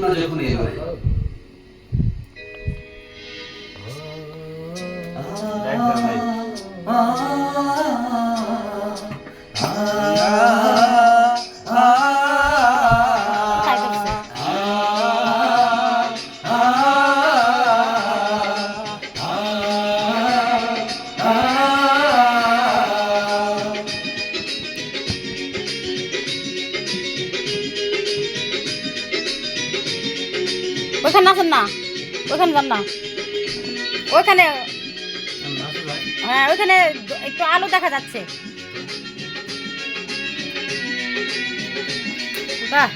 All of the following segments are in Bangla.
না যখন এলো ওইখানে আছেন না, ওইখানে যান না, ওইখানে হ্যাঁ ওইখানে একটু আলো দেখা যাচ্ছে। বাহ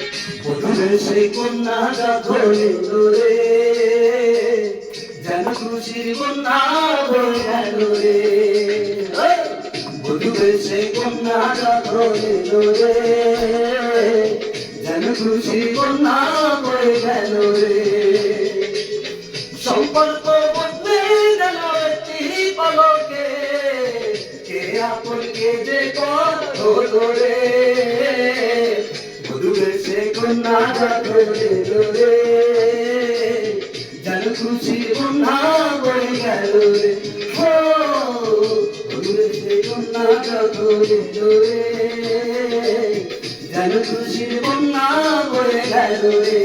যেন খুশির বন্যা বয়ে গেল রে, বধুরে সে কন্যা ধরিল রে, যেন খুশির বন্যা বয়ে গেল রে। সম্পর্ক বদলে গেল একটি পলকে, কে আপন কে যে কত রে, বধুরে সে কন্যা ধরিল রে, যেন খুশির বন্যা বয়ে গেল রে। বধুরে সে কন্যা ধরিল রে, যেন খুশির বন্যা বয়ে গেল রে।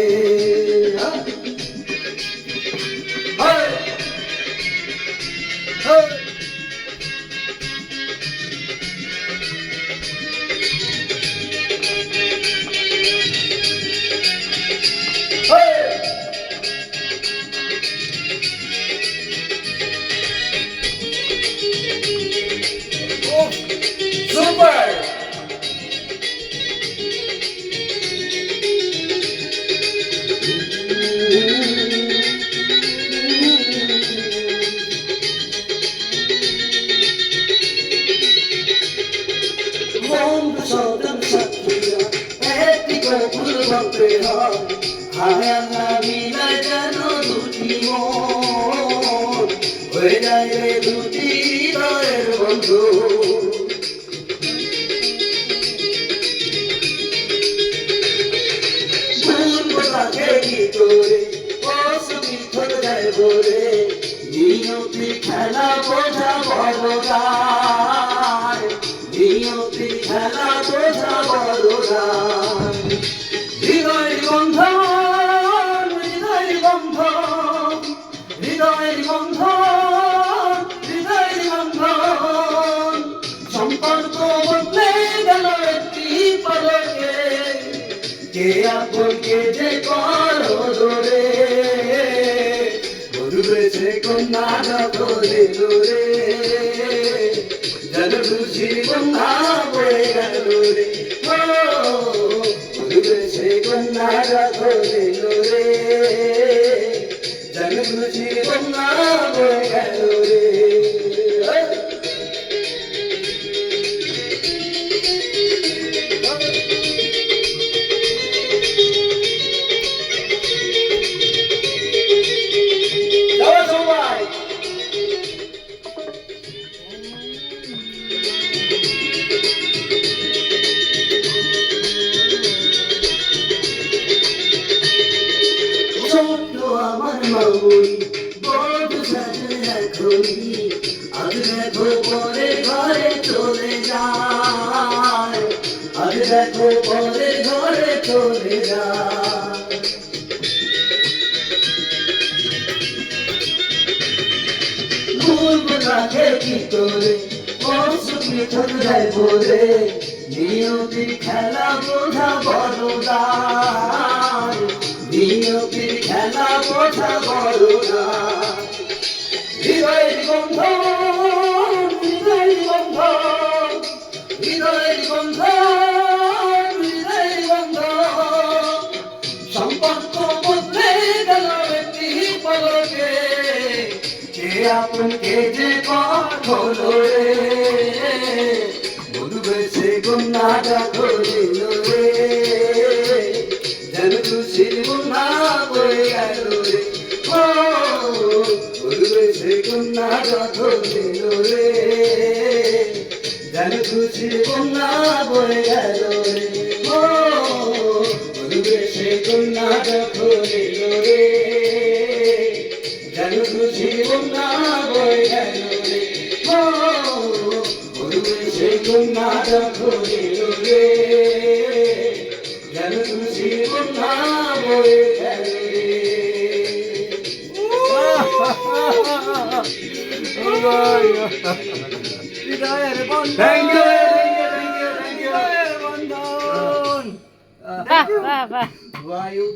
হয়ে যায় রে দুটি হৃদয়ের বন্ধু, তাকে কি করে অসুখী হয়ে যায় বলে, নিয়তি খেলা বোঝা বড় গায়, নিয়তি খেলা বোঝা বড় গায়। হৃদয়ের বন্ধন, হৃদয়ের বন্ধন, হৃদয়ের বন্ধন, হৃদয়ের বন্ধন, সম্পর্ক বদলে গেল একটি পলকে, কে আপন কে যে করো ধরে, বধুরে সে কন্যা ধরিল রে, যেন খুশির বন্যা বয়ে গেল রে। বধুরে সে কন্যা ধরিল রে, যেন খুশির বন্যা বয়ে গেল রে। আমার মামুই বড় সাজে এখনই, আজ দেখো পরে ঘরে চলে যায়, আজ দেখো পরে ঘরে চলে যায়। ভুল রাখে কি করে অসুখী চলে যায় বলে, নিয়তির খেলা বোঝা বড় দায়, নিয়তির খেলা বোঝা বড় দায়। হৃদয়ের বন্ধন, হৃদয়ের বন্ধন, হৃদয়ের বন্ধন, হৃদয়ের বন্ধন, সম্পর্ক বদলে গেল একটি পলকে, কে আপন কে যে কত রে, বধুরে সে কন্যা ধরিল রে, যেন খুশির বন্যা বয়ে গেল রে। বধুরে সে কন্যা ধরিল রে, যেন খুশির বন্যা বয়ে গেল রে। বধুরে সে কন্যা যখন এলো রে যেন খুশি বন্যা বয়ে গেল রে পরিবেশে কন্যা যখন এলো রে যেন খুশি বন্যা বয়ে গেল রে Thank you, thank you, thank you, thank you. বাহ বাহ বাহ Why you